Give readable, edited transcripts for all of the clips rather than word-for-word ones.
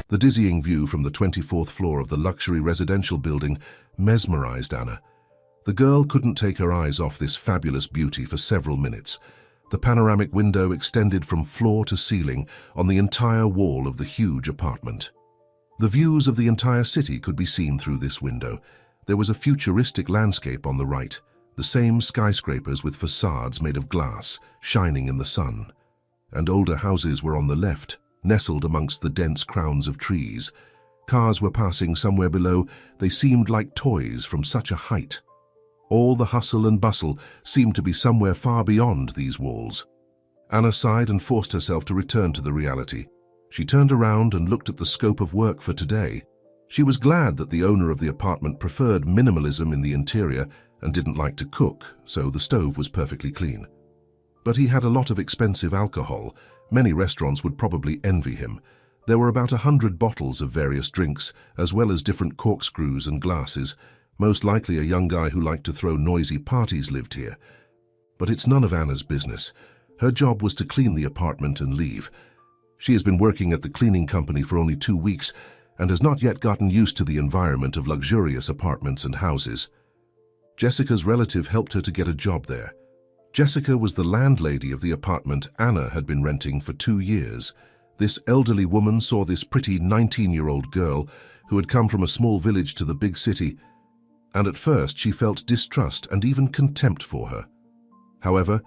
The dizzying view from the 24th floor of the luxury residential building mesmerized Anna. The girl couldn't take her eyes off this fabulous beauty for several minutes. The panoramic window extended from floor to ceiling on the entire wall of the huge apartment. The views of the entire city could be seen through this window. There was a futuristic landscape on the right, the same skyscrapers with facades made of glass, shining in the sun. And older houses were on the left, nestled amongst the dense crowns of trees. Cars were passing somewhere below. They seemed like toys from such a height. All the hustle and bustle seemed to be somewhere far beyond these walls. Anna sighed and forced herself to return to the reality. She turned around and looked at the scope of work for today. She was glad that the owner of the apartment preferred minimalism in the interior and didn't like to cook, so the stove was perfectly clean. But he had a lot of expensive alcohol. Many restaurants would probably envy him. There were about 100 bottles of various drinks, as well as different corkscrews and glasses. Most likely a young guy who liked to throw noisy parties lived here. But it's none of Anna's business. Her job was to clean the apartment and leave. She has been working at the cleaning company for only 2 weeks and has not yet gotten used to the environment of luxurious apartments and houses. Jessica's relative helped her to get a job there. Jessica was the landlady of the apartment Anna had been renting for 2 years. This elderly woman saw this pretty 19-year-old girl who had come from a small village to the big city, and at first she felt distrust and even contempt for her. However,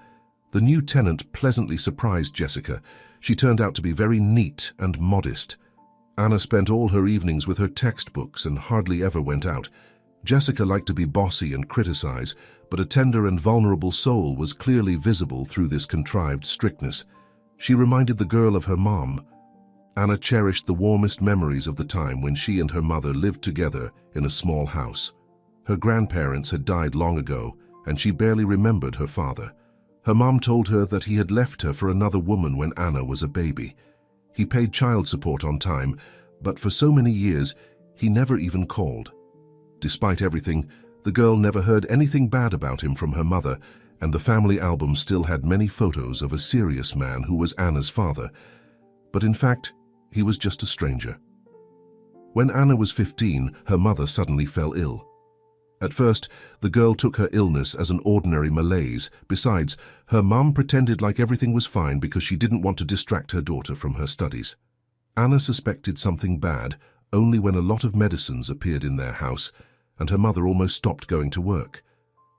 the new tenant pleasantly surprised Jessica. She turned out to be very neat and modest. Anna spent all her evenings with her textbooks and hardly ever went out. Jessica liked to be bossy and criticize, but a tender and vulnerable soul was clearly visible through this contrived strictness. She reminded the girl of her mom. Anna cherished the warmest memories of the time when she and her mother lived together in a small house. Her grandparents had died long ago, and she barely remembered her father. Her mom told her that he had left her for another woman when Anna was a baby. He paid child support on time, but for so many years, he never even called. Despite everything, the girl never heard anything bad about him from her mother, and the family album still had many photos of a serious man who was Anna's father. But in fact, he was just a stranger. When Anna was 15, her mother suddenly fell ill. At first, the girl took her illness as an ordinary malaise. Besides, her mum pretended like everything was fine because she didn't want to distract her daughter from her studies. Anna suspected something bad only when a lot of medicines appeared in their house, and her mother almost stopped going to work.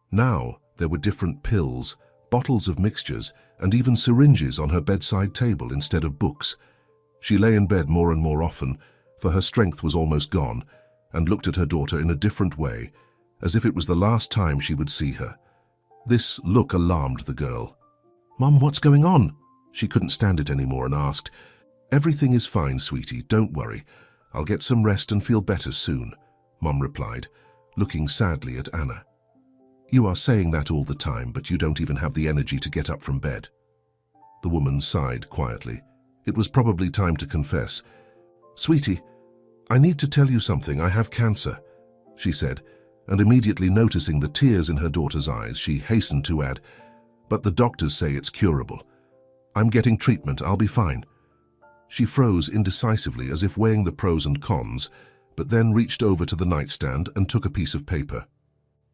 Now, there were different pills, bottles of mixtures, and even syringes on her bedside table instead of books. She lay in bed more and more often, for her strength was almost gone, and looked at her daughter in a different way, as if it was the last time she would see her. This look alarmed the girl. "Mom, what's going on?" She couldn't stand it anymore and asked, "Everything is fine, sweetie, don't worry. I'll get some rest and feel better soon," Mom replied, looking sadly at Anna. "You are saying that all the time, but you don't even have the energy to get up from bed." The woman sighed quietly. It was probably time to confess. "Sweetie, I need to tell you something. I have cancer," she said, and immediately noticing the tears in her daughter's eyes, she hastened to add, "But the doctors say it's curable. I'm getting treatment. I'll be fine." She froze indecisively as if weighing the pros and cons, but then reached over to the nightstand and took a piece of paper.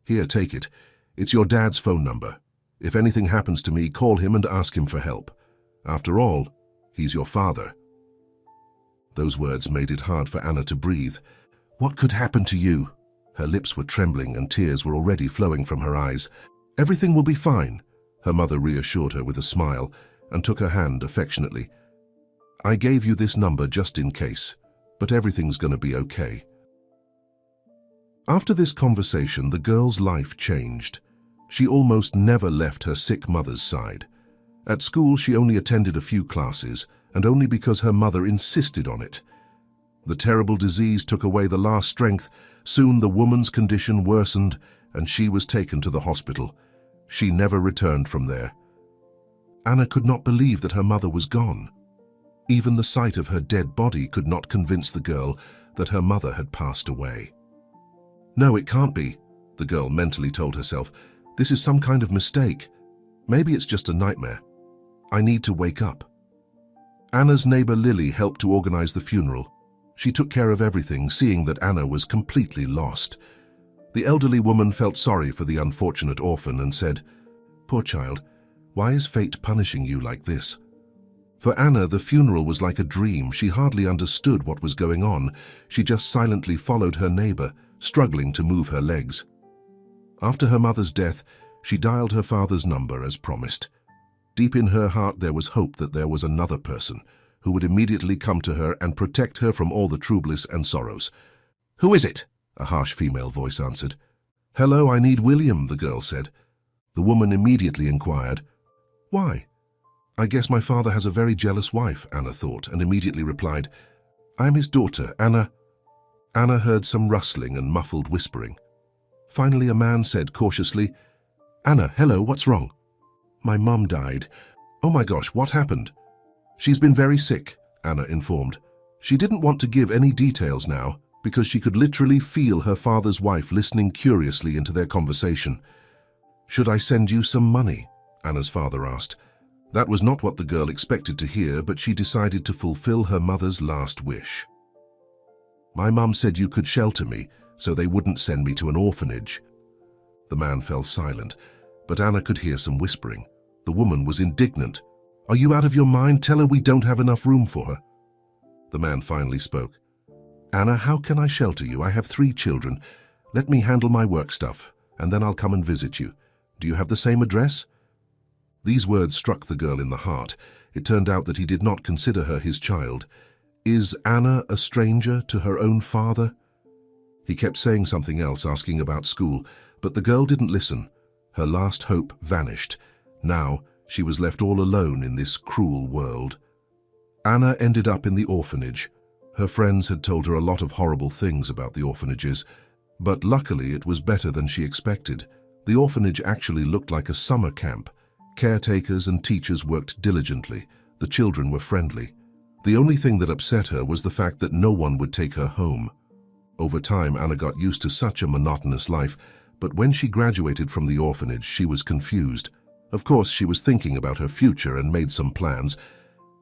"Here, take it. It's your dad's phone number. If anything happens to me, call him and ask him for help. After all, he's your father." Those words made it hard for Anna to breathe. "What could happen to you?" Her lips were trembling and tears were already flowing from her eyes. "Everything will be fine," her mother reassured her with a smile and took her hand affectionately. "I gave you this number just in case, but everything's going to be okay." After this conversation, the girl's life changed. She almost never left her sick mother's side. At school, she only attended a few classes, and only because her mother insisted on it. The terrible disease took away the last strength. Soon the woman's condition worsened, and she was taken to the hospital. She never returned from there. Anna could not believe that her mother was gone. Even the sight of her dead body could not convince the girl that her mother had passed away. "No, it can't be," the girl mentally told herself. "This is some kind of mistake. Maybe it's just a nightmare. I need to wake up." Anna's neighbor Lily helped to organize the funeral. She took care of everything, seeing that Anna was completely lost. The elderly woman felt sorry for the unfortunate orphan and said, "Poor child, why is fate punishing you like this?" For Anna, the funeral was like a dream. She hardly understood what was going on. She just silently followed her neighbor, struggling to move her legs. After her mother's death, she dialed her father's number as promised. Deep in her heart there was hope that there was another person who would immediately come to her and protect her from all the troubles and sorrows. "Who is it?" a harsh female voice answered. "Hello, I need William," the girl said. The woman immediately inquired, "Why?" "I guess my father has a very jealous wife," Anna thought, and immediately replied, "I am his daughter, Anna." Anna heard some rustling and muffled whispering. Finally, a man said cautiously, "Anna, hello, what's wrong?" "My mum died." "Oh my gosh, what happened?" "She's been very sick," Anna informed. She didn't want to give any details now, because she could literally feel her father's wife listening curiously into their conversation. "Should I send you some money?" Anna's father asked. That was not what the girl expected to hear, but she decided to fulfill her mother's last wish. "My mum said you could shelter me, so they wouldn't send me to an orphanage." The man fell silent, but Anna could hear some whispering. The woman was indignant. "Are you out of your mind? Tell her we don't have enough room for her." The man finally spoke. "Anna, how can I shelter you? I have 3 children. Let me handle my work stuff, and then I'll come and visit you. Do you have the same address?" These words struck the girl in the heart. It turned out that he did not consider her his child. Is Anna a stranger to her own father? He kept saying something else, asking about school, but the girl didn't listen. Her last hope vanished. Now she was left all alone in this cruel world. Anna ended up in the orphanage. Her friends had told her a lot of horrible things about the orphanages, but luckily it was better than she expected. The orphanage actually looked like a summer camp. Caretakers and teachers worked diligently. The children were friendly. The only thing that upset her was the fact that no one would take her home. Over time, Anna got used to such a monotonous life, but when she graduated from the orphanage, she was confused. Of course, she was thinking about her future and made some plans,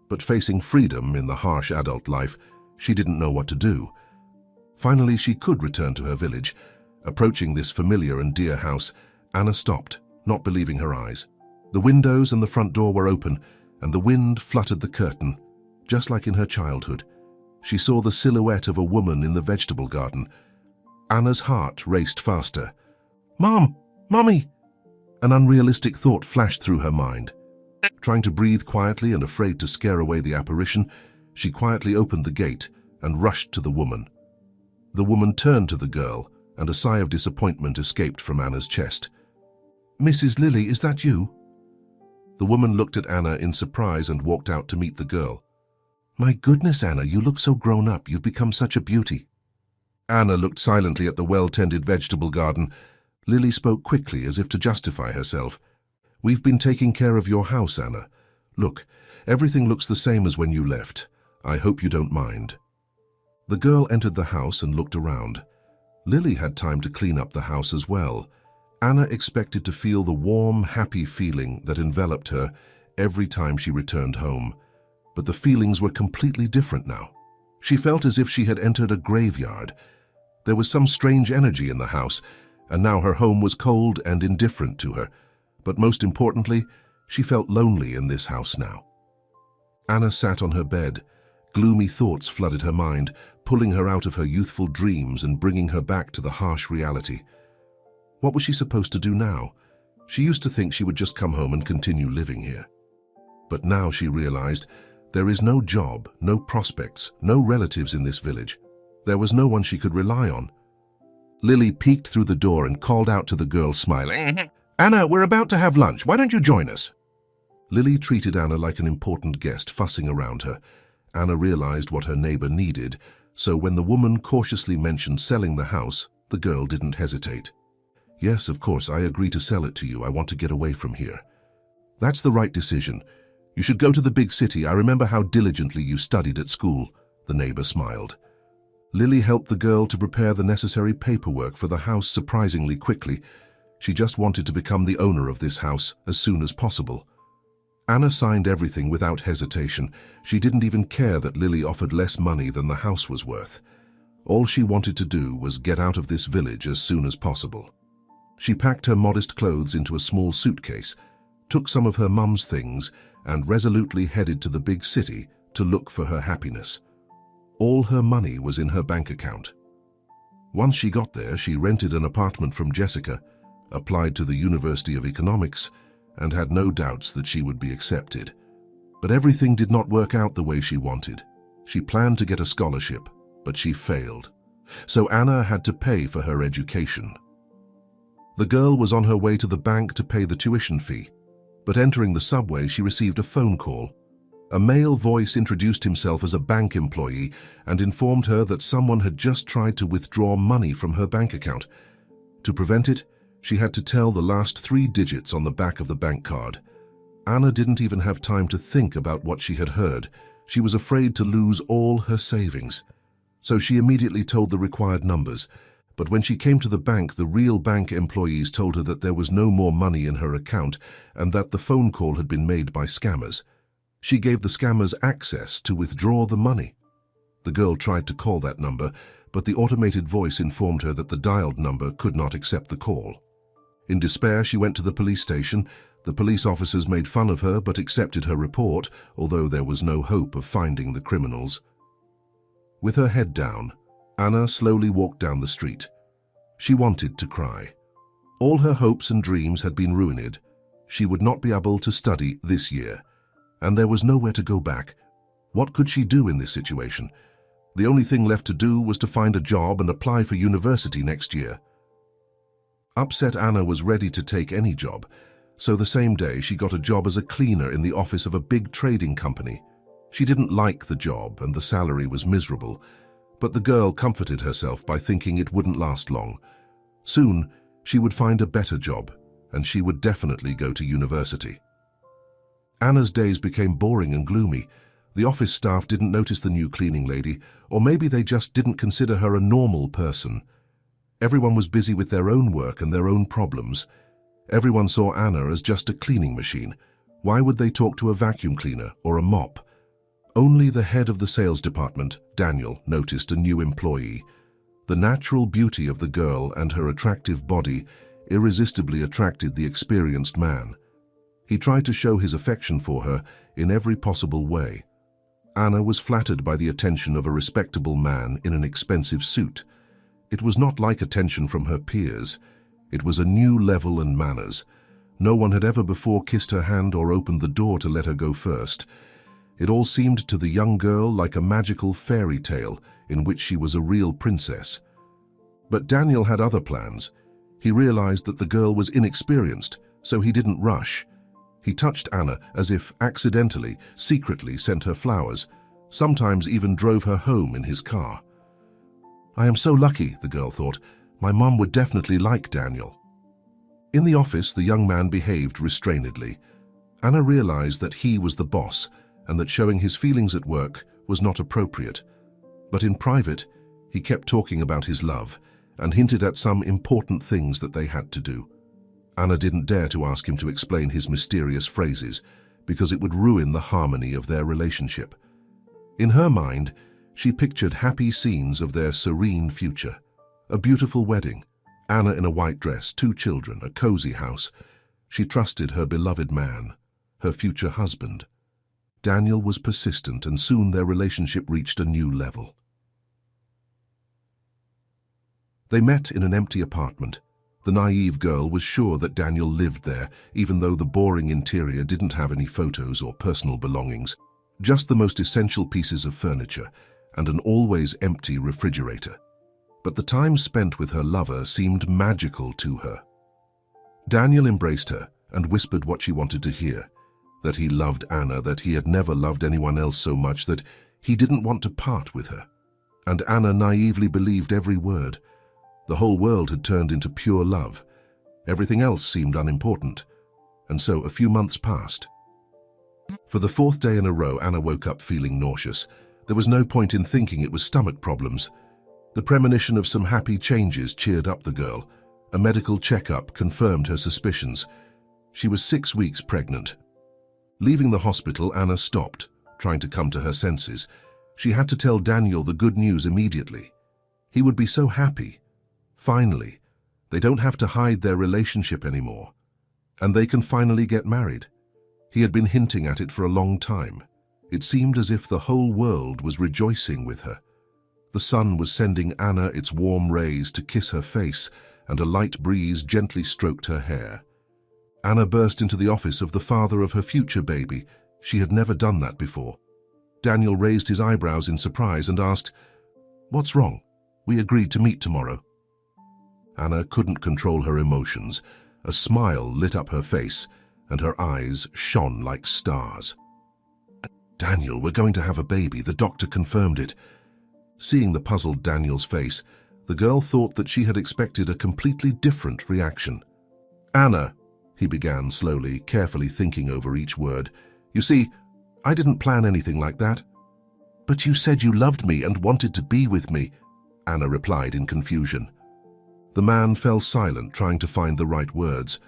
but facing freedom in the harsh adult life, she didn't know what to do. Finally, she could return to her village. Approaching this familiar and dear house, Anna stopped, not believing her eyes. The windows and the front door were open, and the wind fluttered the curtain, just like in her childhood. She saw the silhouette of a woman in the vegetable garden. Anna's heart raced faster. "Mom! Mommy!" An unrealistic thought flashed through her mind. Trying to breathe quietly and afraid to scare away the apparition, she quietly opened the gate and rushed to the woman. The woman turned to the girl, and a sigh of disappointment escaped from Anna's chest. "Mrs. Lily, is that you?" The woman looked at Anna in surprise and walked out to meet the girl. "My goodness, Anna, you look so grown up. You've become such a beauty." Anna looked silently at the well-tended vegetable garden. Lily spoke quickly, as if to justify herself. "We've been taking care of your house, Anna. Look, everything looks the same as when you left. I hope you don't mind." The girl entered the house and looked around. Lily had time to clean up the house as well. Anna expected to feel the warm, happy feeling that enveloped her every time she returned home. But the feelings were completely different now. She felt as if she had entered a graveyard. There was some strange energy in the house, and now her home was cold and indifferent to her. But most importantly, she felt lonely in this house now. Anna sat on her bed. Gloomy thoughts flooded her mind, pulling her out of her youthful dreams and bringing her back to the harsh reality. What was she supposed to do now? She used to think she would just come home and continue living here. But now she realized there is no job, no prospects, no relatives in this village. There was no one she could rely on. Lily peeked through the door and called out to the girl, smiling. "Anna, we're about to have lunch. Why don't you join us?" Lily treated Anna like an important guest, fussing around her. Anna realized what her neighbor needed, so when the woman cautiously mentioned selling the house, the girl didn't hesitate. "Yes, of course, I agree to sell it to you. I want to get away from here." "That's the right decision. You should go to the big city. I remember how diligently you studied at school," the neighbor smiled. Lily helped the girl to prepare the necessary paperwork for the house surprisingly quickly. She just wanted to become the owner of this house as soon as possible. Anna signed everything without hesitation. She didn't even care that Lily offered less money than the house was worth. All she wanted to do was get out of this village as soon as possible. She packed her modest clothes into a small suitcase, took some of her mum's things, and resolutely headed to the big city to look for her happiness. All her money was in her bank account. Once she got there, she rented an apartment from Jessica, applied to the University of Economics, and had no doubts that she would be accepted. But everything did not work out the way she wanted. She planned to get a scholarship, but she failed. So Anna had to pay for her education. The girl was on her way to the bank to pay the tuition fee, but entering the subway she received a phone call. A male voice introduced himself as a bank employee and informed her that someone had just tried to withdraw money from her bank account. To prevent it, she had to tell the last 3 digits on the back of the bank card. Anna didn't even have time to think about what she had heard. She was afraid to lose all her savings. So she immediately told the required numbers. But when she came to the bank, the real bank employees told her that there was no more money in her account and that the phone call had been made by scammers. She gave the scammers access to withdraw the money. The girl tried to call that number, but the automated voice informed her that the dialed number could not accept the call. In despair, she went to the police station. The police officers made fun of her but accepted her report, although there was no hope of finding the criminals. With her head down, Anna slowly walked down the street. She wanted to cry. All her hopes and dreams had been ruined. She would not be able to study this year, and there was nowhere to go back. What could she do in this situation? The only thing left to do was to find a job and apply for university next year. Upset Anna was ready to take any job, so the same day she got a job as a cleaner in the office of a big trading company. She didn't like the job and the salary was miserable, but the girl comforted herself by thinking it wouldn't last long. Soon, she would find a better job, and she would definitely go to university. Anna's days became boring and gloomy. The office staff didn't notice the new cleaning lady, or maybe they just didn't consider her a normal person. Everyone was busy with their own work and their own problems. Everyone saw Anna as just a cleaning machine. Why would they talk to a vacuum cleaner or a mop? Only the head of the sales department, Daniel, noticed a new employee. The natural beauty of the girl and her attractive body irresistibly attracted the experienced man. He tried to show his affection for her in every possible way. Anna was flattered by the attention of a respectable man in an expensive suit. It was not like attention from her peers. It was a new level and manners. No one had ever before kissed her hand or opened the door to let her go first. It all seemed to the young girl like a magical fairy tale in which she was a real princess. But Daniel had other plans. He realized that the girl was inexperienced, so he didn't rush. He touched Anna as if accidentally, secretly sent her flowers, sometimes even drove her home in his car. "I am so lucky," the girl thought. "My mom would definitely like Daniel." In the office, the young man behaved restrainedly. Anna realized that he was the boss and that showing his feelings at work was not appropriate. But in private, he kept talking about his love and hinted at some important things that they had to do. Anna didn't dare to ask him to explain his mysterious phrases because it would ruin the harmony of their relationship. In her mind, she pictured happy scenes of their serene future. A beautiful wedding, Anna in a white dress, 2 children, a cozy house. She trusted her beloved man, her future husband. Daniel was persistent, and soon their relationship reached a new level. They met in an empty apartment. The naive girl was sure that Daniel lived there, even though the boring interior didn't have any photos or personal belongings, just the most essential pieces of furniture and an always empty refrigerator. But the time spent with her lover seemed magical to her. Daniel embraced her and whispered what she wanted to hear, that he loved Anna, that he had never loved anyone else so much, that he didn't want to part with her. And Anna naively believed every word. The whole world had turned into pure love. Everything else seemed unimportant. And so a few months passed. For the 4th day in a row, Anna woke up feeling nauseous. There was no point in thinking it was stomach problems. The premonition of some happy changes cheered up the girl. A medical checkup confirmed her suspicions. She was 6 weeks pregnant. Leaving the hospital, Anna stopped, trying to come to her senses. She had to tell Daniel the good news immediately. He would be so happy. Finally, they don't have to hide their relationship anymore. And they can finally get married. He had been hinting at it for a long time. It seemed as if the whole world was rejoicing with her. The sun was sending Anna its warm rays to kiss her face, and a light breeze gently stroked her hair. Anna burst into the office of the father of her future baby. She had never done that before. Daniel raised his eyebrows in surprise and asked, "What's wrong? We agreed to meet tomorrow." Anna couldn't control her emotions. A smile lit up her face, and her eyes shone like stars. "Daniel, we're going to have a baby. The doctor confirmed it." Seeing the puzzled Daniel's face, the girl thought that she had expected a completely different reaction. "Anna," he began slowly, carefully thinking over each word, "you see, I didn't plan anything like that." "But you said you loved me and wanted to be with me," Anna replied in confusion. The man fell silent, trying to find the right words.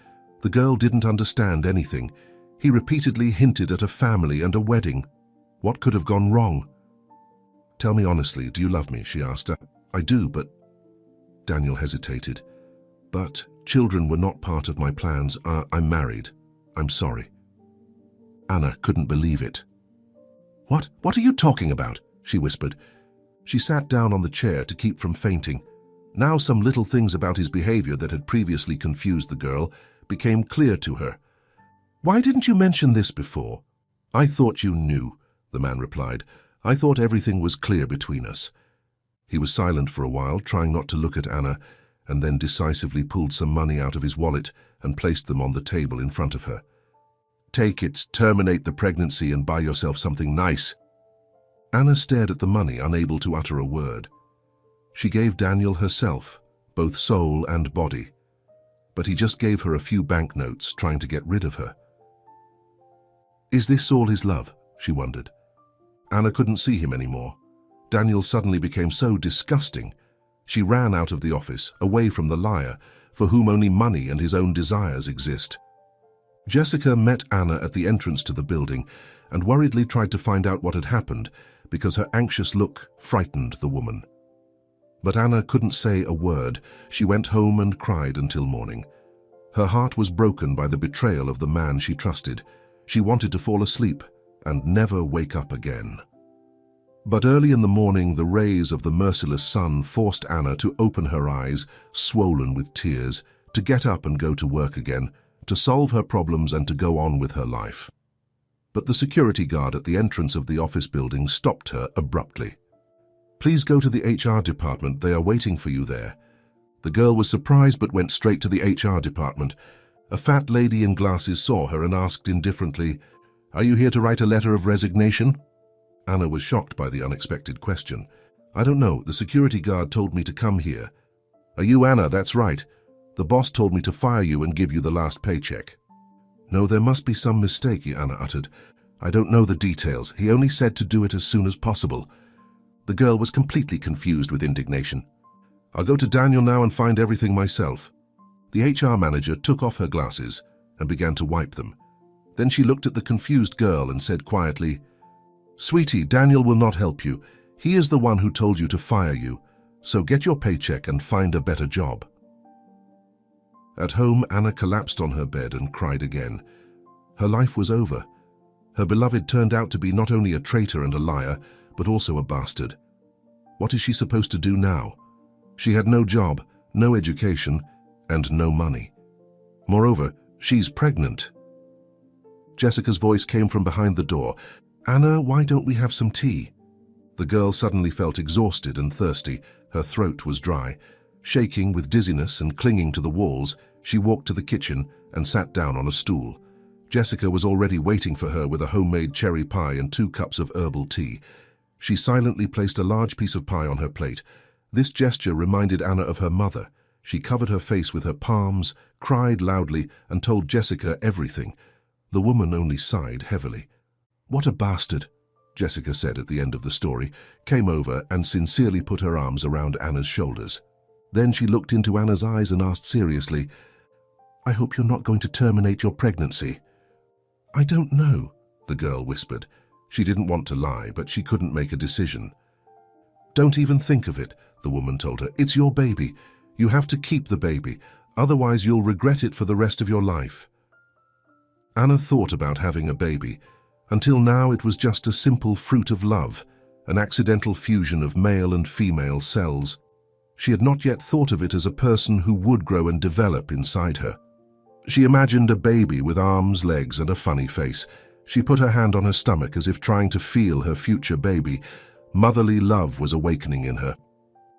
The girl didn't understand anything. He repeatedly hinted at a family and a wedding. What could have gone wrong? "Tell me honestly, do you love me?" she asked. "I do, but—" Daniel hesitated. "But children were not part of my plans. I'm married. I'm sorry." Anna couldn't believe it. What are you talking about?" she whispered. She sat down on the chair to keep from fainting. Now some little things about his behavior that had previously confused the girl became clear to her. "Why didn't you mention this before?" "I thought you knew," the man replied. "I thought everything was clear between us." He was silent for a while, trying not to look at Anna, and then decisively pulled some money out of his wallet and placed them on the table in front of her. "Take it, terminate the pregnancy, and buy yourself something nice." Anna stared at the money, unable to utter a word. She gave Daniel herself, both soul and body. But he just gave her a few banknotes, trying to get rid of her. Is this all his love? She wondered. Anna couldn't see him anymore. Daniel suddenly became so disgusting. She ran out of the office, away from the liar, for whom only money and his own desires exist. Jessica met Anna at the entrance to the building and worriedly tried to find out what had happened because her anxious look frightened the woman. But Anna couldn't say a word. She went home and cried until morning. Her heart was broken by the betrayal of the man she trusted. She wanted to fall asleep and never wake up again. But early in the morning, the rays of the merciless sun forced Anna to open her eyes, swollen with tears, to get up and go to work again, to solve her problems and to go on with her life. But the security guard at the entrance of the office building stopped her abruptly. "Please go to the HR department. They are waiting for you there." The girl was surprised but went straight to the HR department. A fat lady in glasses saw her and asked indifferently, "Are you here to write a letter of resignation?" Anna was shocked by the unexpected question. "I don't know. The security guard told me to come here." "Are you Anna?" "That's right. The boss told me to fire you and give you the last paycheck." "No, there must be some mistake," Anna uttered. "I don't know the details. He only said to do it as soon as possible." The girl was completely confused with indignation. "I'll go to Daniel now and find everything myself." The HR manager took off her glasses and began to wipe them. Then she looked at the confused girl and said quietly, "Sweetie, Daniel will not help you. He is the one who told you to fire you. So get your paycheck and find a better job." At home, Anna collapsed on her bed and cried again. Her life was over. Her beloved turned out to be not only a traitor and a liar, but also a bastard. What is she supposed to do now? She had no job, no education, and no money. Moreover, she's pregnant. Jessica's voice came from behind the door. "Anna, why don't we have some tea?" The girl suddenly felt exhausted and thirsty. Her throat was dry. Shaking with dizziness and clinging to the walls, she walked to the kitchen and sat down on a stool. Jessica was already waiting for her with a homemade cherry pie and 2 cups of herbal tea. She silently placed a large piece of pie on her plate. This gesture reminded Anna of her mother. She covered her face with her palms, cried loudly, and told Jessica everything. The woman only sighed heavily. "What a bastard," Jessica said at the end of the story, came over and sincerely put her arms around Anna's shoulders. Then she looked into Anna's eyes and asked seriously, "I hope you're not going to terminate your pregnancy." "I don't know," the girl whispered. She didn't want to lie, but she couldn't make a decision. Don't even think of it, the woman told her. It's your baby. You have to keep the baby, otherwise you'll regret it for the rest of your life. Anna thought about having a baby. Until now it was just a simple fruit of love, an accidental fusion of male and female cells. She had not yet thought of it as a person who would grow and develop inside her. She imagined a baby with arms, legs, and a funny face. She put her hand on her stomach as if trying to feel her future baby. Motherly love was awakening in her.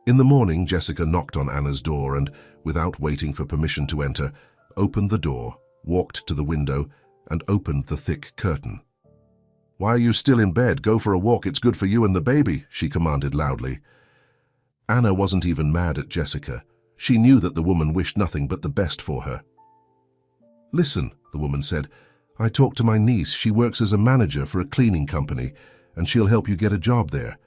In the morning, Jessica knocked on Anna's door and, without waiting for permission to enter, opened the door, walked to the window, and opened the thick curtain. "Why are you still in bed? Go for a walk. It's good for you and the baby," she commanded loudly. Anna wasn't even mad at Jessica. She knew that the woman wished nothing but the best for her. "Listen," the woman said, "I talked to my niece. She works as a manager for a cleaning company, and she'll help you get a job there.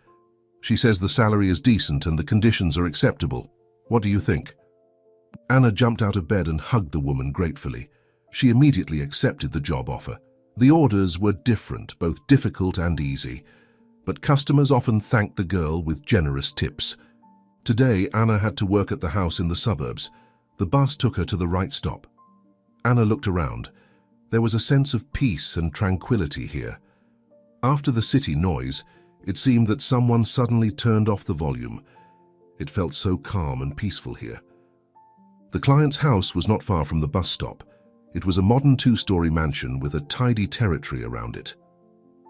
She says the salary is decent and the conditions are acceptable. What do you think?" Anna jumped out of bed and hugged the woman gratefully. She immediately accepted the job offer. The orders were different, both difficult and easy, but customers often thanked the girl with generous tips. Today, Anna had to work at the house in the suburbs. The bus took her to the right stop. Anna looked around. There was a sense of peace and tranquility here. After the city noise, it seemed that someone suddenly turned off the volume. It felt so calm and peaceful here. The client's house was not far from the bus stop. It was a modern two-story mansion with a tidy territory around it.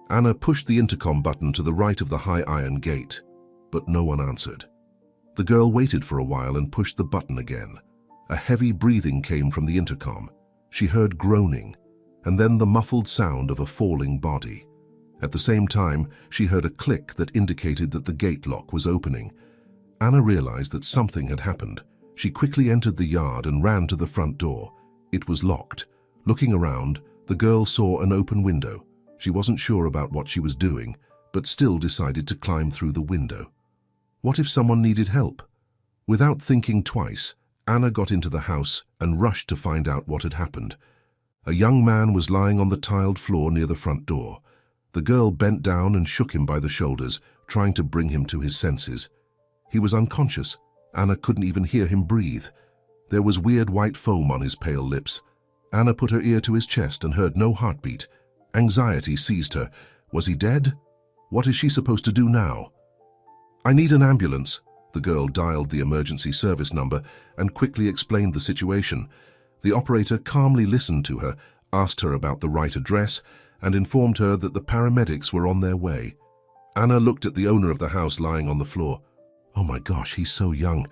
Anna pushed the intercom button to the right of the high iron gate, but no one answered. The girl waited for a while and pushed the button again. A heavy breathing came from the intercom. She heard groaning, and then the muffled sound of a falling body. At the same time, she heard a click that indicated that the gate lock was opening. Anna realized that something had happened. She quickly entered the yard and ran to the front door. It was locked. Looking around, the girl saw an open window. She wasn't sure about what she was doing, but still decided to climb through the window. What if someone needed help? Without thinking twice, Anna got into the house and rushed to find out what had happened. A young man was lying on the tiled floor near the front door. The girl bent down and shook him by the shoulders, trying to bring him to his senses. He was unconscious. Anna couldn't even hear him breathe. There was weird white foam on his pale lips. Anna put her ear to his chest and heard no heartbeat. Anxiety seized her. Was he dead? What is she supposed to do now? "I need an ambulance." The girl dialed the emergency service number and quickly explained the situation. The operator calmly listened to her, asked her about the right address, and informed her that the paramedics were on their way. Anna looked at the owner of the house lying on the floor. "Oh my gosh, he's so young.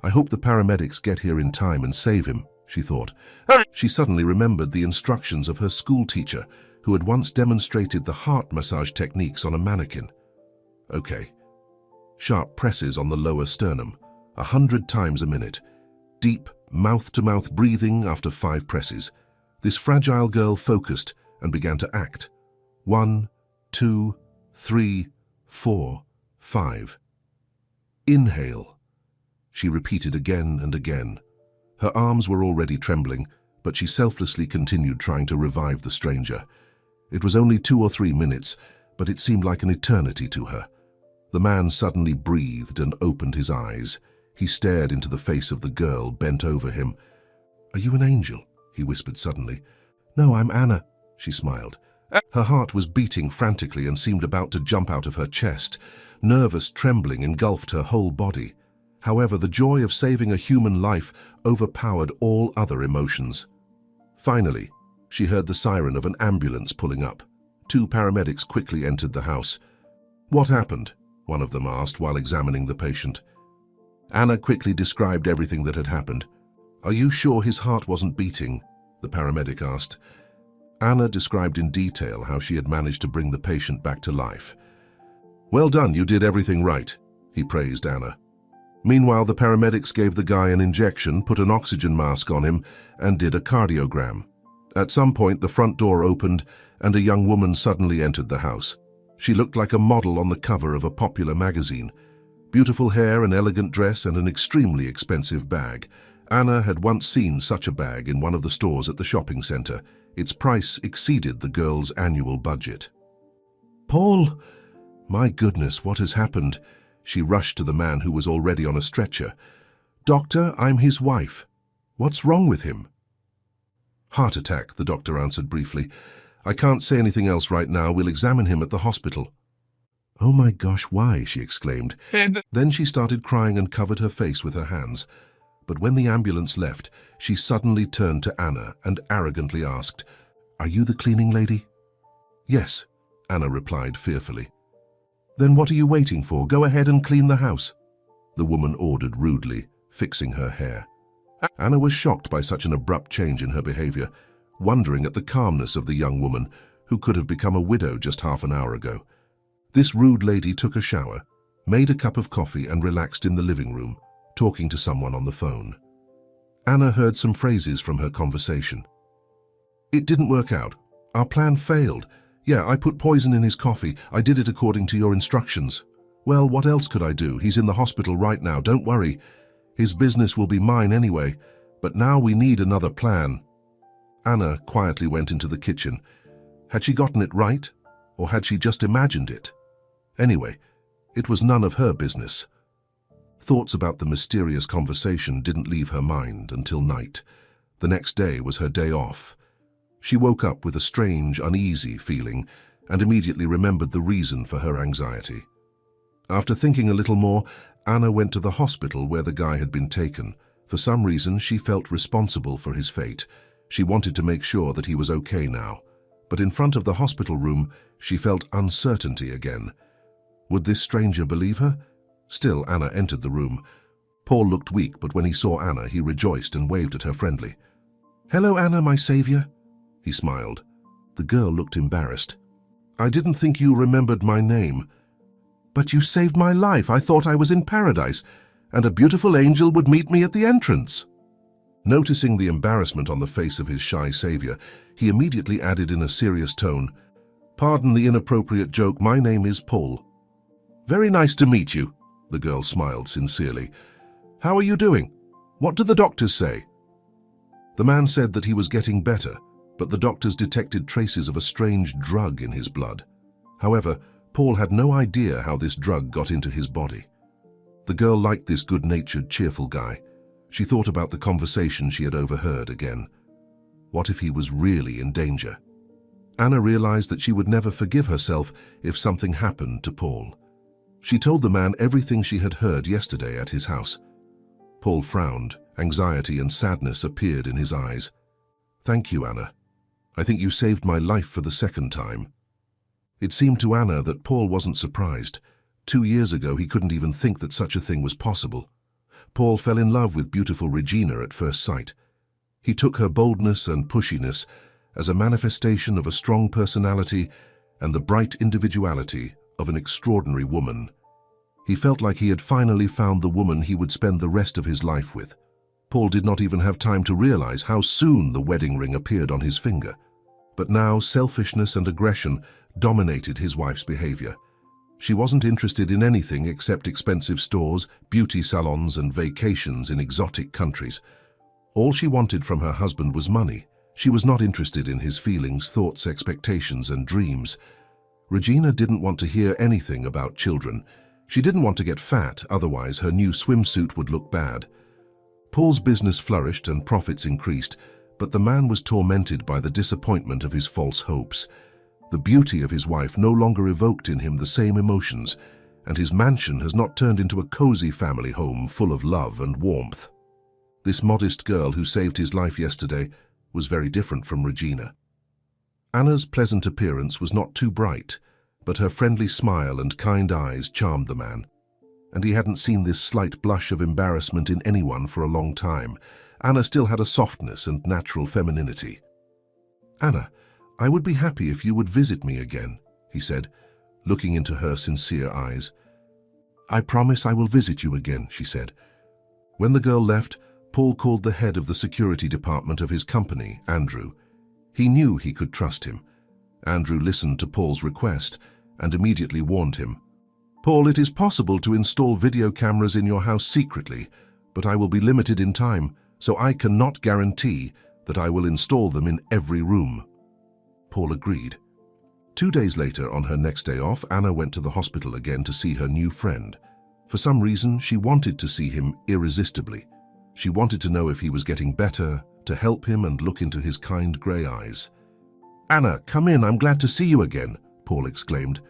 I hope the paramedics get here in time and save him," she thought. She suddenly remembered the instructions of her school teacher, who had once demonstrated the heart massage techniques on a mannequin. Okay. Sharp presses on the lower sternum, 100 times a minute. Deep, mouth-to-mouth breathing after 5 presses. This fragile girl focused and began to act. 1, 2, 3, 4, 5. Inhale. She repeated again and again. Her arms were already trembling, but she selflessly continued trying to revive the stranger. It was only 2 or 3 minutes, but it seemed like an eternity to her. The man suddenly breathed and opened his eyes. He stared into the face of the girl bent over him. "Are you an angel?" he whispered suddenly. "No, I'm Anna," she smiled. Her heart was beating frantically and seemed about to jump out of her chest. Nervous trembling engulfed her whole body. However, the joy of saving a human life overpowered all other emotions. Finally, she heard the siren of an ambulance pulling up. 2 paramedics quickly entered the house. "What happened?" one of them asked while examining the patient. Anna quickly described everything that had happened. "Are you sure his heart wasn't beating?" the paramedic asked. Anna described in detail how she had managed to bring the patient back to life. "Well done, you did everything right," he praised Anna. Meanwhile, the paramedics gave the guy an injection, put an oxygen mask on him, and did a cardiogram. At some point, the front door opened, and a young woman suddenly entered the house. She looked like a model on the cover of a popular magazine. Beautiful hair, an elegant dress, and an extremely expensive bag. Anna had once seen such a bag in one of the stores at the shopping center. Its price exceeded the girl's annual budget. "Paul! My goodness, what has happened?" She rushed to the man who was already on a stretcher. "Doctor, I'm his wife. What's wrong with him?" "Heart attack," the doctor answered briefly. "I can't say anything else right now. We'll examine him at the hospital." "Oh my gosh, why?" she exclaimed. Then she started crying and covered her face with her hands. But when the ambulance left, she suddenly turned to Anna and arrogantly asked, "Are you the cleaning lady?" "Yes," Anna replied fearfully. "Then what are you waiting for? Go ahead and clean the house," the woman ordered rudely, fixing her hair. Anna was shocked by such an abrupt change in her behavior, wondering at the calmness of the young woman who could have become a widow just half an hour ago. This rude lady took a shower, made a cup of coffee and relaxed in the living room, talking to someone on the phone. Anna heard some phrases from her conversation. "It didn't work out. Our plan failed. Yeah, I put poison in his coffee. I did it according to your instructions. Well, what else could I do? He's in the hospital right now. Don't worry. His business will be mine anyway. But now we need another plan." Anna quietly went into the kitchen. Had she gotten it right, or had she just imagined it? Anyway, it was none of her business. Thoughts about the mysterious conversation didn't leave her mind until night. The next day was her day off. She woke up with a strange, uneasy feeling and immediately remembered the reason for her anxiety. After thinking a little more, Anna went to the hospital where the guy had been taken. For some reason, she felt responsible for his fate. She wanted to make sure that he was okay now. But in front of the hospital room, she felt uncertainty again. Would this stranger believe her? Still, Anna entered the room. Paul looked weak, but when he saw Anna, he rejoiced and waved at her friendly. "Hello, Anna, my savior," he smiled. The girl looked embarrassed. "I didn't think you remembered my name." "But you saved my life. I thought I was in paradise, and a beautiful angel would meet me at the entrance." Noticing the embarrassment on the face of his shy savior, he immediately added in a serious tone, "Pardon the inappropriate joke. My name is Paul." "Very nice to meet you," the girl smiled sincerely. "How are you doing? What do the doctors say?" The man said that he was getting better, but the doctors detected traces of a strange drug in his blood. However, Paul had no idea how this drug got into his body. The girl liked this good-natured, cheerful guy. She thought about the conversation she had overheard again. What if he was really in danger? Anna realized that she would never forgive herself if something happened to Paul. She told the man everything she had heard yesterday at his house. Paul frowned. Anxiety and sadness appeared in his eyes. "Thank you, Anna. I think you saved my life for the second time." It seemed to Anna that Paul wasn't surprised. 2 years ago, he couldn't even think that such a thing was possible. Paul fell in love with beautiful Regina at first sight. He took her boldness and pushiness as a manifestation of a strong personality and the bright individuality of an extraordinary woman. He felt like he had finally found the woman he would spend the rest of his life with. Paul did not even have time to realize how soon the wedding ring appeared on his finger. But now selfishness and aggression dominated his wife's behavior. She wasn't interested in anything except expensive stores, beauty salons, and vacations in exotic countries. All she wanted from her husband was money. She was not interested in his feelings, thoughts, expectations, and dreams. Regina didn't want to hear anything about children. She didn't want to get fat, otherwise her new swimsuit would look bad. Paul's business flourished and profits increased, but the man was tormented by the disappointment of his false hopes. The beauty of his wife no longer evoked in him the same emotions, and his mansion has not turned into a cozy family home full of love and warmth. This modest girl who saved his life yesterday was very different from Regina. Anna's pleasant appearance was not too bright, but her friendly smile and kind eyes charmed the man. And he hadn't seen this slight blush of embarrassment in anyone for a long time. Anna still had a softness and natural femininity. "Anna, I would be happy if you would visit me again," he said, looking into her sincere eyes. "I promise I will visit you again," she said. When the girl left, Paul called the head of the security department of his company, Andrew. He knew he could trust him. Andrew listened to Paul's request and immediately warned him. "Paul, it is possible to install video cameras in your house secretly, but I will be limited in time, so I cannot guarantee that I will install them in every room. Paul agreed. 2 days later, on her next day off, Anna went to the hospital again to see her new friend. For some reason, she wanted to see him irresistibly. She wanted to know if he was getting better, to help him and look into his kind grey eyes. "Anna, come in, I'm glad to see you again," Paul exclaimed.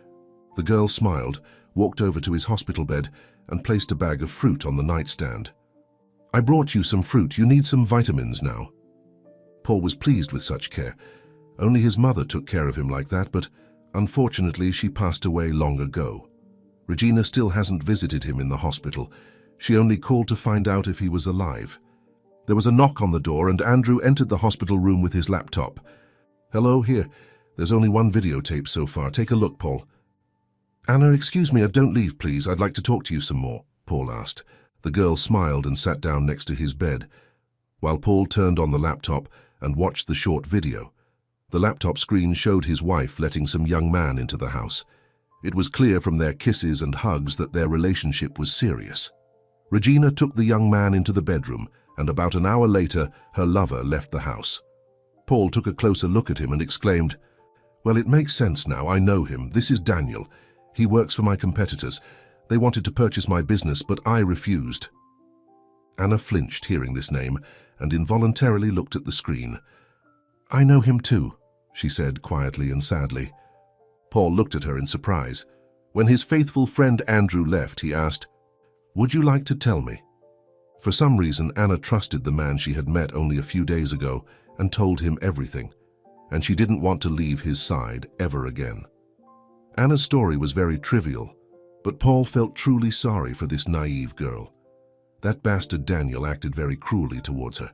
The girl smiled, walked over to his hospital bed, and placed a bag of fruit on the nightstand. "I brought you some fruit, you need some vitamins now." Paul was pleased with such care. Only his mother took care of him like that, but unfortunately she passed away long ago. Regina still hasn't visited him in the hospital. She only called to find out if he was alive. There was a knock on the door and Andrew entered the hospital room with his laptop. "Hello, here. There's only one videotape so far. Take a look, Paul." "Anna, excuse me, don't leave, please. I'd like to talk to you some more," Paul asked. The girl smiled and sat down next to his bed, while Paul turned on the laptop and watched the short video. The laptop screen showed his wife letting some young man into the house. It was clear from their kisses and hugs that their relationship was serious. Regina took the young man into the bedroom, and about an hour later, her lover left the house. Paul took a closer look at him and exclaimed, "Well, it makes sense now. I know him. This is Daniel. He works for my competitors. They wanted to purchase my business, but I refused." Anna flinched hearing this name and involuntarily looked at the screen. "I know him too," she said quietly and sadly. Paul looked at her in surprise. When his faithful friend Andrew left, he asked, "Would you like to tell me?" For some reason, Anna trusted the man she had met only a few days ago and told him everything, and she didn't want to leave his side ever again. Anna's story was very trivial, but Paul felt truly sorry for this naive girl. That bastard Daniel acted very cruelly towards her.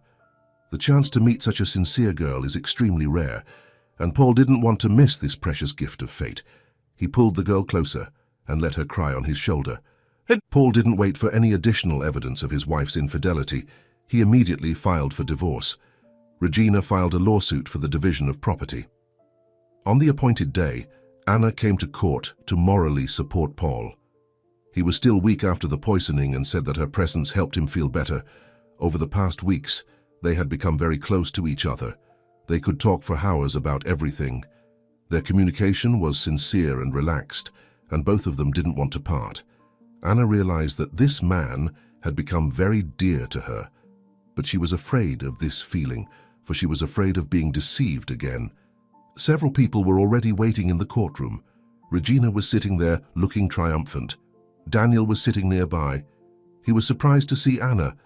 The chance to meet such a sincere girl is extremely rare, and Paul didn't want to miss this precious gift of fate. He pulled the girl closer and let her cry on his shoulder. Paul didn't wait for any additional evidence of his wife's infidelity. He immediately filed for divorce. Regina filed a lawsuit for the division of property. On the appointed day, Anna came to court to morally support Paul. He was still weak after the poisoning and said that her presence helped him feel better. Over the past weeks, they had become very close to each other. They could talk for hours about everything. Their communication was sincere and relaxed, and both of them didn't want to part. Anna realized that this man had become very dear to her, but she was afraid of this feeling, for she was afraid of being deceived again. Several people were already waiting in the courtroom. Regina was sitting there looking triumphant. Daniel was sitting nearby. He was surprised to see Anna,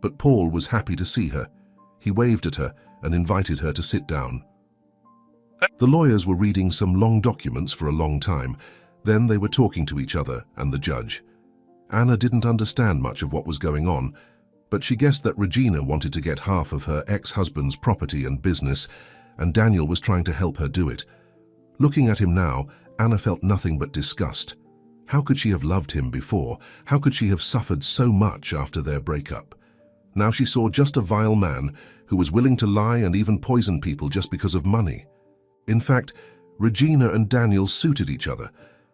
but Paul was happy to see her. He waved at her and invited her to sit down. The lawyers were reading some long documents for a long time. Then they were talking to each other and the judge. Anna didn't understand much of what was going on, but she guessed that Regina wanted to get half of her ex-husband's property and business, and Daniel was trying to help her do it. Looking at him now, Anna felt nothing but disgust. How could she have loved him before? How could she have suffered so much after their breakup? Now she saw just a vile man who was willing to lie and even poison people just because of money. In fact, Regina and Daniel suited each other.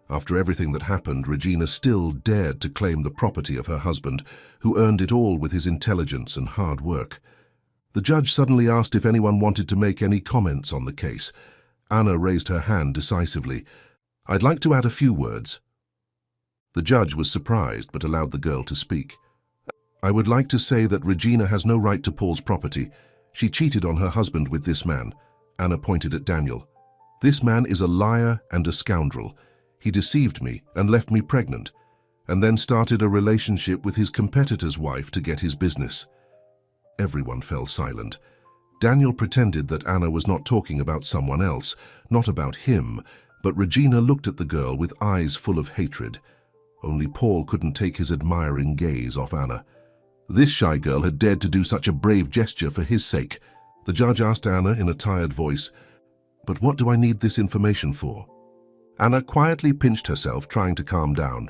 After everything that happened, Regina still dared to claim the property of her husband, who earned it all with his intelligence and hard work. The judge suddenly asked if anyone wanted to make any comments on the case. Anna raised her hand decisively. "I'd like to add a few words." The judge was surprised but allowed the girl to speak. "I would like to say that Regina has no right to Paul's property. She cheated on her husband with this man." Anna pointed at Daniel. "This man is a liar and a scoundrel. He deceived me and left me pregnant, and then started a relationship with his competitor's wife to get his business." Everyone fell silent. Daniel pretended that Anna was not talking about someone else, not about him, but Regina looked at the girl with eyes full of hatred. Only Paul couldn't take his admiring gaze off Anna. This shy girl had dared to do such a brave gesture for his sake. The judge asked Anna in a tired voice, "But what do I need this information for?" Anna quietly pinched herself, trying to calm down.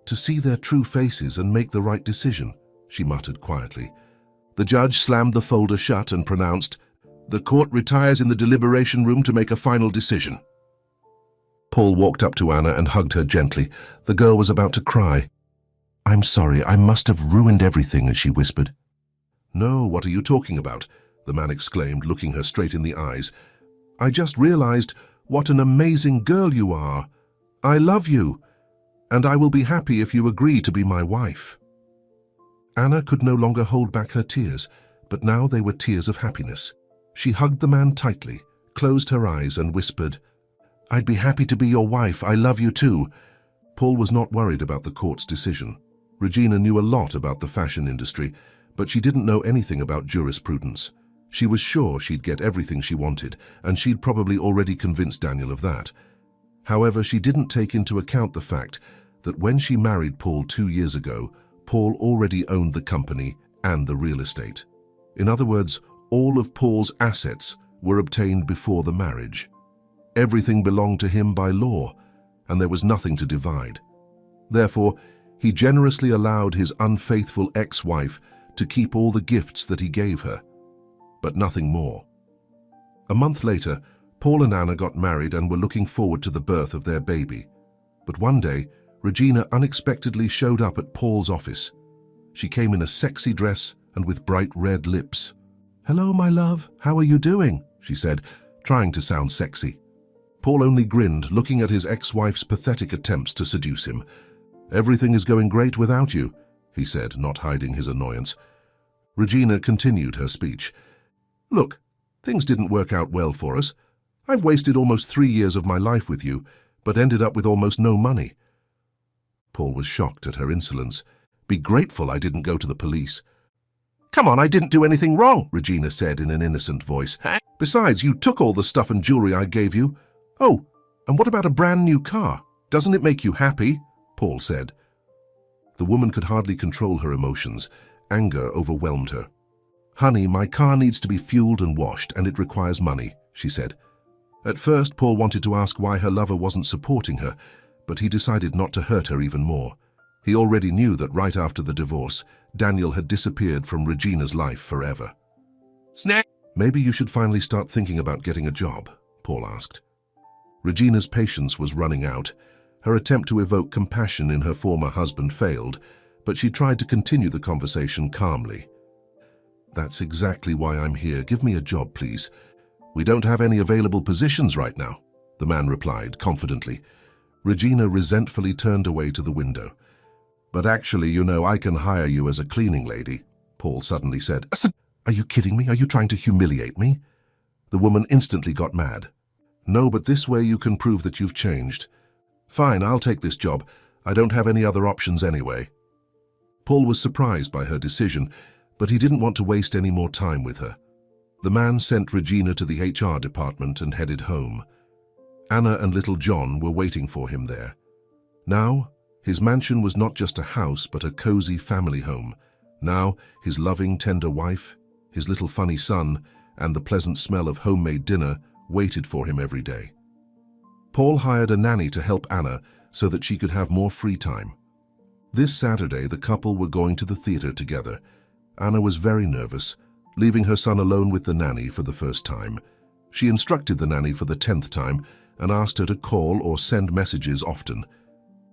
"To see their true faces and make the right decision," she muttered quietly. The judge slammed the folder shut and pronounced, "The court retires in the deliberation room to make a final decision." Paul walked up to Anna and hugged her gently. The girl was about to cry. "I'm sorry, I must have ruined everything," as she whispered. "No, what are you talking about? the man exclaimed, looking her straight in the eyes. "I just realized what an amazing girl you are. I love you, and I will be happy if you agree to be my wife." Anna could no longer hold back her tears, but now they were tears of happiness. She hugged the man tightly, closed her eyes and whispered, "I'd be happy to be your wife. I love you too." Paul was not worried about the court's decision. Regina knew a lot about the fashion industry, but she didn't know anything about jurisprudence. She was sure she'd get everything she wanted, and she'd probably already convinced Daniel of that. However, she didn't take into account the fact that when she married Paul 2 years ago, Paul already owned the company and the real estate. In other words, all of Paul's assets were obtained before the marriage. Everything belonged to him by law, and there was nothing to divide. Therefore, he generously allowed his unfaithful ex-wife to keep all the gifts that he gave her, but nothing more. A month later, Paul and Anna got married and were looking forward to the birth of their baby. But one day, Regina unexpectedly showed up at Paul's office. She came in a sexy dress and with bright red lips. "Hello, my love. How are you doing?" she said, trying to sound sexy. Paul only grinned, looking at his ex-wife's pathetic attempts to seduce him. "Everything is going great without you," he said, not hiding his annoyance. Regina continued her speech. "Look, things didn't work out well for us. I've wasted almost 3 years of my life with you, but ended up with almost no money." Paul was shocked at her insolence. "Be grateful I didn't go to the police." "Come on, I didn't do anything wrong," Regina said in an innocent voice. "Besides, you took all the stuff and jewelry I gave you. Oh, and what about a brand new car? Doesn't it make you happy?" Paul said. The woman could hardly control her emotions. Anger overwhelmed her. "Honey, my car needs to be fueled and washed, and it requires money," she said. At first, Paul wanted to ask why her lover wasn't supporting her, but he decided not to hurt her even more. He already knew that right after the divorce, Daniel had disappeared from Regina's life forever. "Snack! Maybe you should finally start thinking about getting a job," Paul asked. Regina's patience was running out. Her attempt to evoke compassion in her former husband failed, but she tried to continue the conversation calmly. "That's exactly why I'm here. Give me a job, please." "We don't have any available positions right now," the man replied confidently. Regina resentfully turned away to the window. "But actually, I can hire you as a cleaning lady," Paul suddenly said. "Are you kidding me? Are you trying to humiliate me?" The woman instantly got mad. "No, but this way you can prove that you've changed." "Fine, I'll take this job. I don't have any other options anyway." Paul was surprised by her decision, but he didn't want to waste any more time with her. The man sent Regina to the HR department and headed home. Anna and little John were waiting for him there. Now, his mansion was not just a house, but a cozy family home. Now, his loving, tender wife, his little funny son, and the pleasant smell of homemade dinner waited for him every day. Paul hired a nanny to help Anna so that she could have more free time. This Saturday, the couple were going to the theater together. Anna was very nervous, leaving her son alone with the nanny for the first time. She instructed the nanny for the 10th time and asked her to call or send messages often.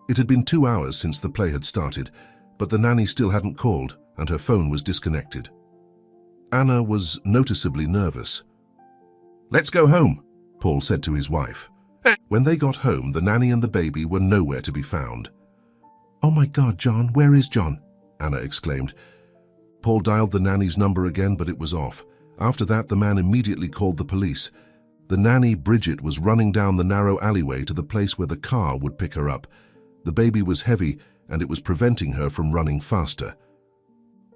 It had been 2 hours since the play had started, but the nanny still hadn't called and her phone was disconnected. Anna was noticeably nervous. "Let's go home," Paul said to his wife. When they got home, the nanny and the baby were nowhere to be found. "Oh my God, John, where is John?" Anna exclaimed. Paul dialed the nanny's number again, but it was off. After that, the man immediately called the police. The nanny, Bridget, was running down the narrow alleyway to the place where the car would pick her up. The baby was heavy, and it was preventing her from running faster.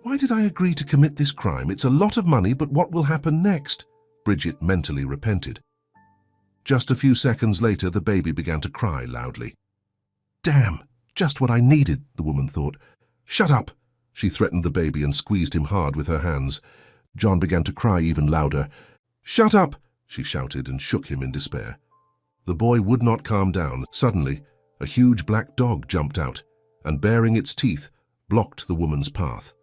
"Why did I agree to commit this crime? It's a lot of money, but what will happen next?" Bridget mentally repented. Just a few seconds later, the baby began to cry loudly. "Damn, just what I needed," the woman thought. "Shut up!" She threatened the baby and squeezed him hard with her hands. John began to cry even louder. "Shut up!" she shouted and shook him in despair. The boy would not calm down. Suddenly, a huge black dog jumped out and, baring its teeth, blocked the woman's path.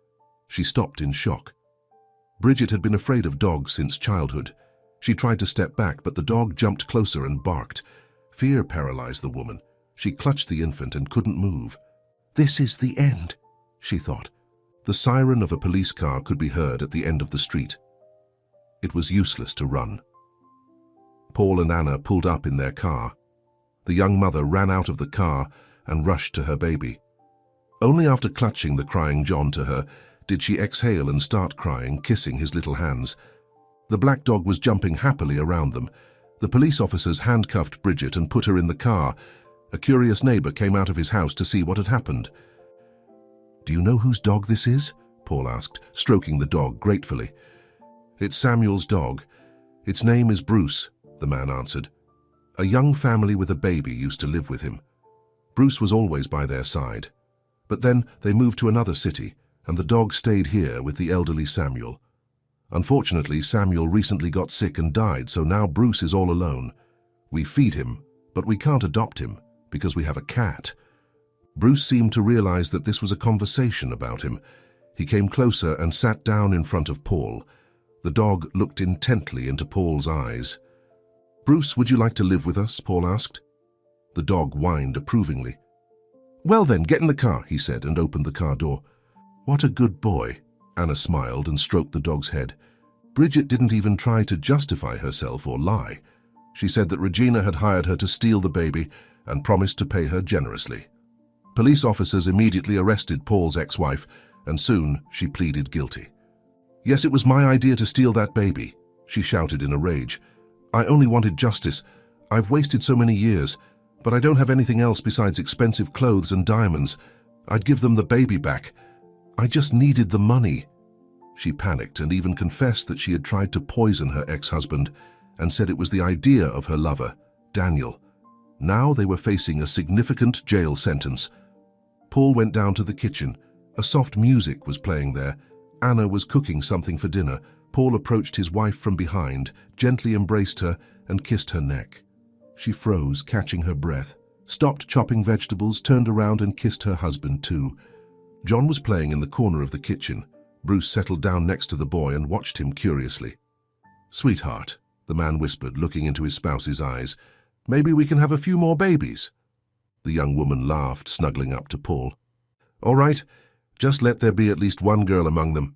She stopped in shock. Bridget had been afraid of dogs since childhood. She tried to step back, but the dog jumped closer and barked. Fear paralyzed the woman. She clutched the infant and couldn't move. "This is the end," she thought. The siren of a police car could be heard at the end of the street. It was useless to run. Paul and Anna pulled up in their car. The young mother ran out of the car and rushed to her baby. Only after clutching the crying John to her did she exhale and start crying, kissing his little hands. The black dog was jumping happily around them. The police officers handcuffed Bridget and put her in the car. A curious neighbor came out of his house to see what had happened. "Do you know whose dog this is?" Paul asked, stroking the dog gratefully. "It's Samuel's dog. Its name is Bruce," the man answered. A young family with a baby used to live with him. Bruce was always by their side. But then they moved to another city, and the dog stayed here with the elderly Samuel. Unfortunately, Samuel recently got sick and died, so now Bruce is all alone. We feed him, but we can't adopt him because we have a cat. Bruce seemed to realize that this was a conversation about him. He came closer and sat down in front of Paul. The dog looked intently into Paul's eyes. "Bruce, would you like to live with us?" Paul asked. The dog whined approvingly. "Well then, get in the car," he said, and opened the car door. "What a good boy." Anna smiled and stroked the dog's head. Bridget didn't even try to justify herself or lie. She said that Regina had hired her to steal the baby and promised to pay her generously. Police officers immediately arrested Paul's ex-wife, and soon she pleaded guilty. "Yes, it was my idea to steal that baby," she shouted in a rage. "I only wanted justice. I've wasted so many years, but I don't have anything else besides expensive clothes and diamonds. I'd give them the baby back. I just needed the money." She panicked and even confessed that she had tried to poison her ex-husband and said it was the idea of her lover, Daniel. Now they were facing a significant jail sentence. Paul went down to the kitchen. A soft music was playing there. Anna was cooking something for dinner. Paul approached his wife from behind, gently embraced her, and kissed her neck. She froze, catching her breath, stopped chopping vegetables, turned around and kissed her husband too. John was playing in the corner of the kitchen. Bruce settled down next to the boy and watched him curiously. "Sweetheart," the man whispered, looking into his spouse's eyes, "maybe we can have a few more babies." The young woman laughed, snuggling up to Paul. "All right, just let there be at least one girl among them,"